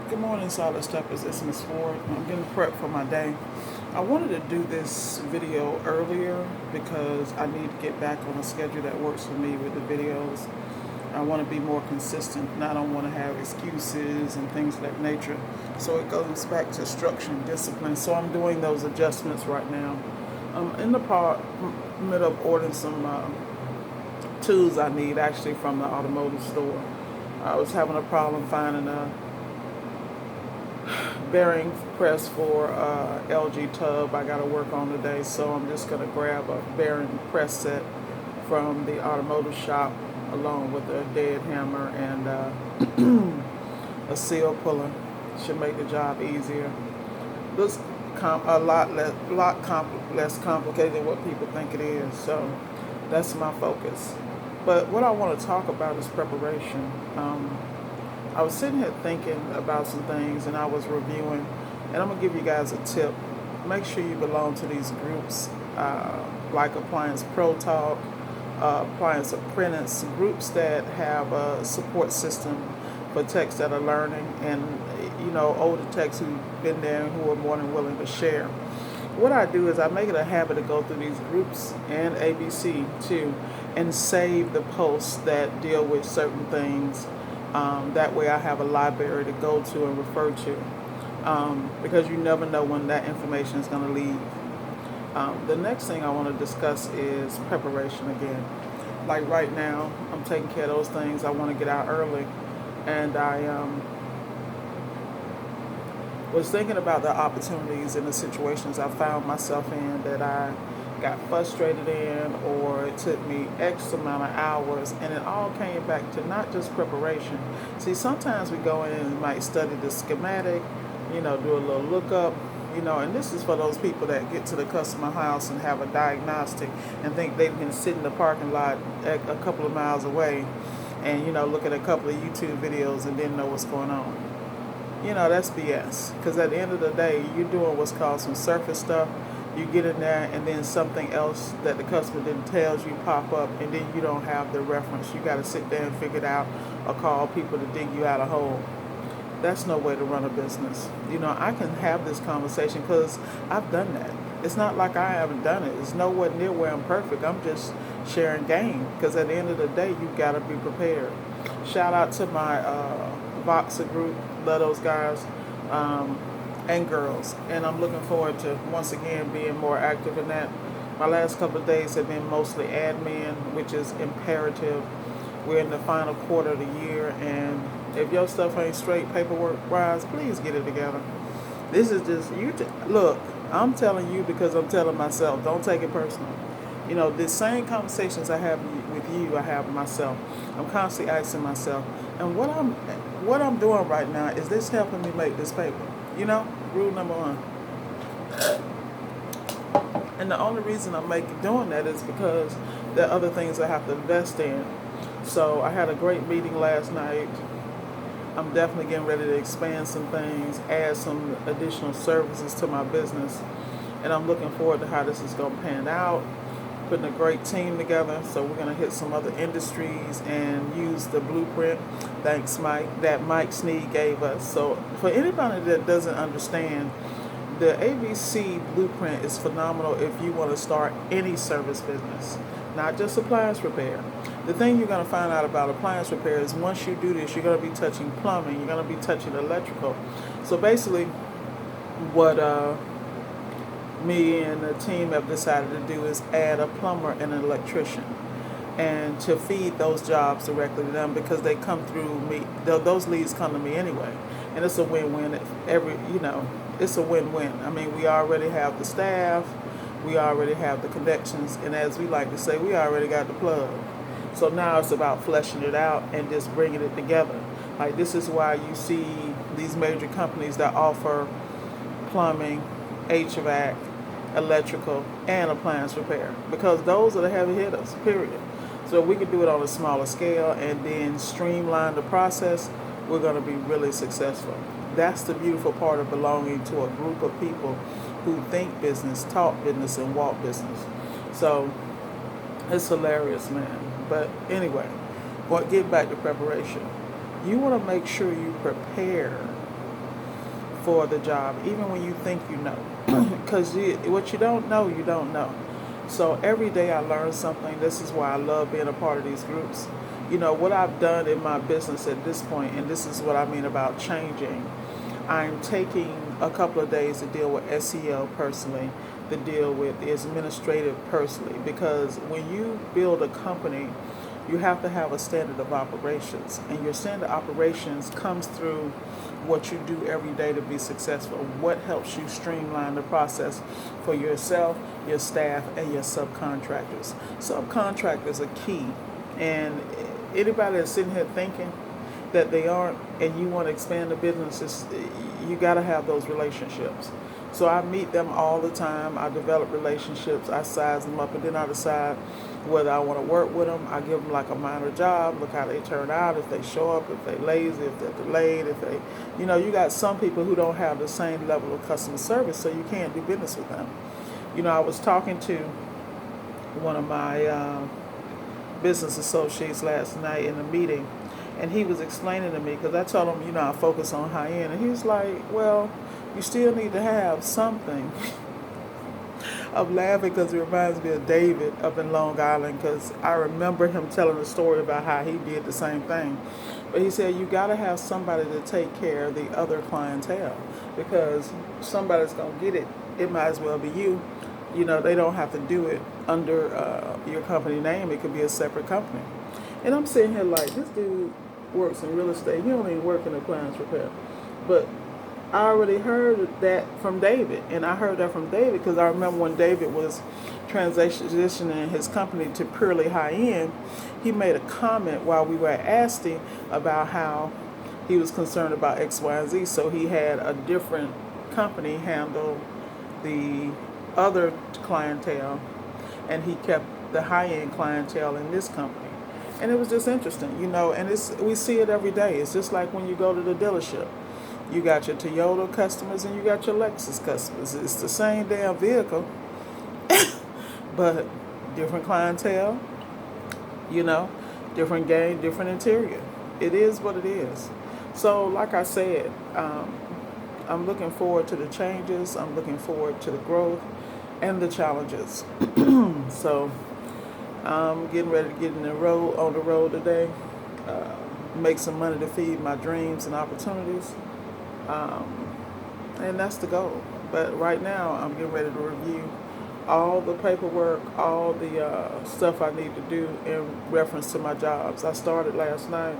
Good morning, Solid Steppers. It's Miss Ford. I'm getting prepped for my day. I wanted to do this video earlier because I need to get back on a schedule that works for me with the videos. I want to be more consistent, and I don't want to have excuses and things of that nature. So it goes back to structure and discipline. So I'm doing those adjustments right now. I'm in the middle of ordering some tools I need actually from the automotive store. I was having a problem finding a bearing press for LG tub I got to work on today, so I'm just going to grab a bearing press set from the automotive shop along with a dead hammer and a seal puller. Should make the job easier. Looks a lot less complicated than what people think it is, so that's my focus. But what I want to talk about is preparation. I was sitting here thinking about some things and I was reviewing, and I'm going to give you guys a tip. Make sure you belong to these groups like Appliance Pro Talk, Appliance Apprentice, groups that have a support system for techs that are learning and, older techs who've been there and who are more than willing to share. What I do is I make it a habit to go through these groups and ABC too and save the posts that deal with certain things. That way I have a library to go to and refer to because you never know when that information is going to leave. The next thing I want to discuss is preparation again. Like right now, I'm taking care of those things. I want to get out early. And I was thinking about the opportunities and the situations I found myself in that I got frustrated in, or it took me X amount of hours, and it all came back to not just preparation. See, sometimes we go in and might study the schematic, do a little lookup, and this is for those people that get to the customer house and have a diagnostic and think they can sit in the parking lot a couple of miles away and, look at a couple of YouTube videos and then know what's going on. That's BS. Because at the end of the day, you're doing what's called some surface stuff. You get in there and then something else that the customer didn't tell you pop up, and then you don't have the reference. You got to sit there and figure it out or call people to dig you out a hole. That's no way to run a business. I can have this conversation because I've done that. It's not like I haven't done it. It's nowhere near where I'm perfect. I'm just sharing game because at the end of the day, you got to be prepared. Shout out to my Voxer group. Love those guys. And girls, and I'm looking forward to once again being more active in that. My last couple of days have been mostly admin, which is imperative. We're in the final quarter of the year, and if your stuff ain't straight paperwork wise, please get it together. This is just look. I'm telling you because I'm telling myself. Don't take it personal. The same conversations I have with you, I have with myself. I'm constantly asking myself, and what I'm doing right now, is this helping me make this paper? Rule number one. And the only reason I'm doing that is because there are other things I have to invest in. So I had a great meeting last night. I'm definitely getting ready to expand some things, add some additional services to my business. And I'm looking forward to how this is going to pan out. Putting a great team together. So we're going to hit some other industries and use the blueprint. Thanks, Mike, that Mike Sneed gave us. So for anybody that doesn't understand, the ABC blueprint is phenomenal if you want to start any service business, not just appliance repair. The thing you're going to find out about appliance repair is once you do this, you're going to be touching plumbing, you're going to be touching electrical. So basically, what me and the team have decided to do is add a plumber and an electrician, and to feed those jobs directly to them because they come through me. Those leads come to me anyway, and it's a win-win. It's a win-win. I mean, we already have the staff, we already have the connections, and as we like to say, we already got the plug. So now it's about fleshing it out and just bringing it together. Like, this is why you see these major companies that offer plumbing, HVAC, electrical, and appliance repair, because those are the heavy hitters, period. So if we could do it on a smaller scale and then streamline the process, we're going to be really successful. That's the beautiful part of belonging to a group of people who think business, talk business, and walk business. So it's hilarious, man. But anyway, get back to preparation. You want to make sure you prepare for the job, even when you think you know. Because what you don't know, you don't know. So every day I learn something. This is why I love being a part of these groups. What I've done in my business at this point, and this is what I mean about changing. I'm taking a couple of days to deal with SEO personally, to deal with the administrative personally, because when you build a company, you have to have a standard of operations, and your standard operations comes through what you do every day to be successful. What helps you streamline the process for yourself, your staff, and your subcontractors. Subcontractors are key, and anybody that's sitting here thinking that they aren't, and you want to expand the business, you got to have those relationships. So I meet them all the time. I develop relationships. I size them up, and then I decide whether I want to work with them. I give them like a minor job, look how they turn out, if they show up, if they're lazy, if they're delayed, if they, you got some people who don't have the same level of customer service, so you can't do business with them. I was talking to one of my business associates last night in a meeting, and he was explaining to me, because I told him, I focus on high end, and he was like, well, you still need to have something. I'm laughing because it reminds me of David up in Long Island, because I remember him telling a story about how he did the same thing. But he said, you got to have somebody to take care of the other clientele, because somebody's going to get it. It might as well be you. They don't have to do it under your company name. It could be a separate company. And I'm sitting here like, this dude works in real estate. He don't even work in appliance repair. But I already heard that from David. And I heard that from David because I remember when David was transitioning his company to purely high-end, he made a comment while we were at Asti about how he was concerned about X, Y, and Z. So he had a different company handle the other clientele, and he kept the high-end clientele in this company. And it was just interesting, and we see it every day. It's just like when you go to the dealership. You got your Toyota customers and you got your Lexus customers. It's the same damn vehicle, but different clientele, different game, different interior. It is what it is. So, like I said, I'm looking forward to the changes. I'm looking forward to the growth and the challenges. So, I'm getting ready to get on the road today, make some money to feed my dreams and opportunities. And that's the goal. But right now, I'm getting ready to review all the paperwork, all the stuff I need to do in reference to my jobs. I started last night.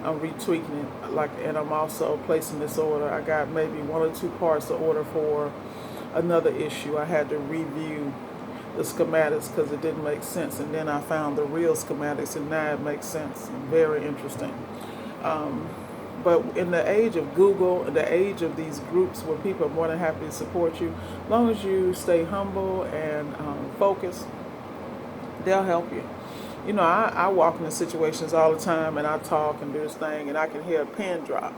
I'm retweaking it, and I'm also placing this order. I got maybe 1 or 2 parts to order for another issue. I had to review the schematics because it didn't make sense, and then I found the real schematics, and now it makes sense. Very interesting. But in the age of Google, the age of these groups where people are more than happy to support you, as long as you stay humble and focused, they'll help you. I walk into situations all the time, and I talk and do this thing, and I can hear a pin drop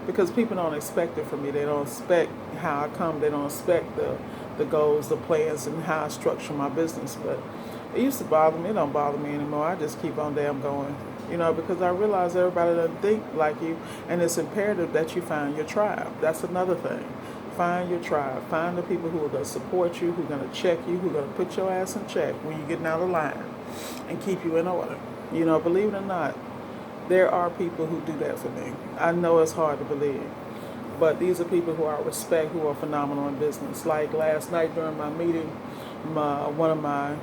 because people don't expect it from me. They don't expect how I come. They don't expect the goals, the plans, and how I structure my business. But it used to bother me. It don't bother me anymore. I just keep on damn going. Because I realize everybody doesn't think like you, and it's imperative that you find your tribe. That's another thing. Find your tribe. Find the people who are going to support you, who are going to check you, who are going to put your ass in check when you're getting out of line and keep you in order. Believe it or not, there are people who do that for me. I know it's hard to believe, but these are people who I respect, who are phenomenal in business. Like last night during my meeting, one of my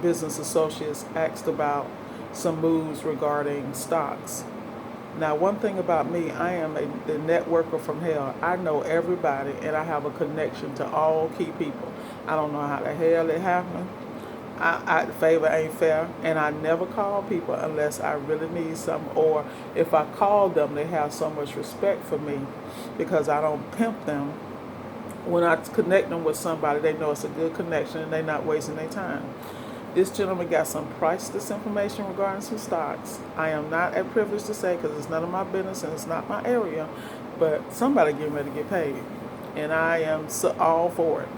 business associates asked about some moves regarding stocks. Now, one thing about me, I am the networker from hell. I know everybody, and I have a connection to all key people. I don't know how the hell it happened. Favor ain't fair, and I never call people unless I really need something, or if I call them, they have so much respect for me because I don't pimp them. When I connect them with somebody, they know it's a good connection, and they're not wasting their time. This gentleman got some priceless information regarding some stocks. I am not at privilege to say because it's none of my business and it's not my area, but somebody getting ready to get paid, and I am all for it.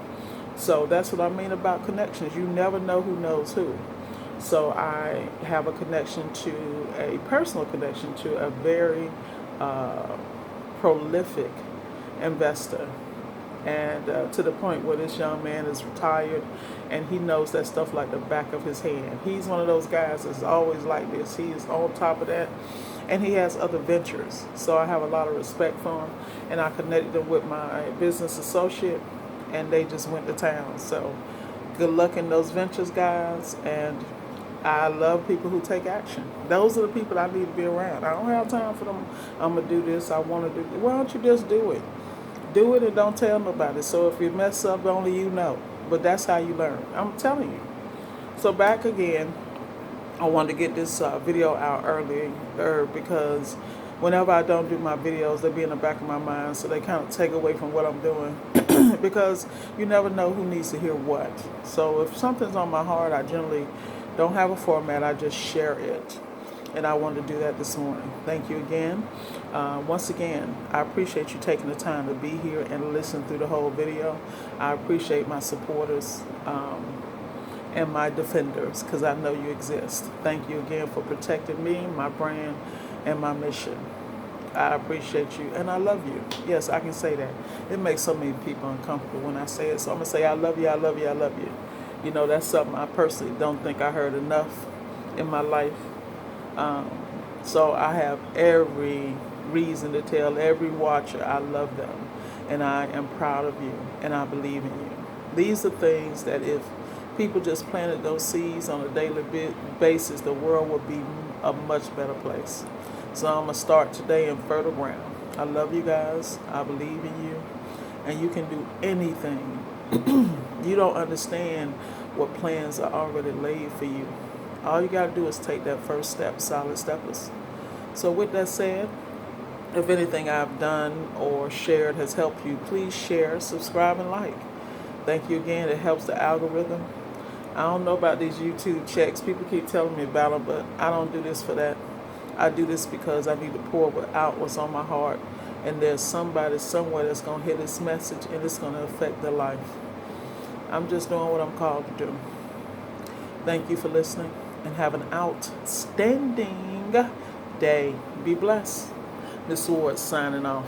So that's what I mean about connections. You never know who knows who. So I have a personal connection to a very prolific investor. And to the point where this young man is retired and he knows that stuff like the back of his hand. He's one of those guys that's always like this. He is on top of that. And he has other ventures. So I have a lot of respect for him. And I connected him with my business associate, and they just went to town. So good luck in those ventures, guys. And I love people who take action. Those are the people I need to be around. I don't have time for them. I'm going to do this. I want to do this. Why don't you just do it? Do it and don't tell nobody. So if you mess up, only you know. But that's how you learn. I'm telling you. So back again, I wanted to get this video out earlier because whenever I don't do my videos, they be in the back of my mind. So they kind of take away from what I'm doing because you never know who needs to hear what. So if something's on my heart, I generally don't have a format. I just share it. And I wanted to do that this morning. Thank you again. Once again, I appreciate you taking the time to be here and listen through the whole video. I appreciate my supporters and my defenders because I know you exist. Thank you again for protecting me, my brand, and my mission. I appreciate you and I love you. Yes, I can say that. It makes so many people uncomfortable when I say it. So I'm going to say I love you, I love you, I love you. You know, that's something I personally don't think I heard enough in my life. So I have every reason to tell every watcher I love them and I am proud of you and I believe in you. These are things that if people just planted those seeds on a daily basis, the world would be a much better place. So I'm going to start today in fertile ground. I love you guys. I believe in you. And you can do anything. You don't understand what plans are already laid for you. All you got to do is take that first step, solid steppers. So with that said, if anything I've done or shared has helped you, please share, subscribe, and like. Thank you again. It helps the algorithm. I don't know about these YouTube checks. People keep telling me about them, but I don't do this for that. I do this because I need to pour out what's on my heart. And there's somebody somewhere that's going to hear this message and it's going to affect their life. I'm just doing what I'm called to do. Thank you for listening and have an outstanding day. Be blessed. This Ward signing off.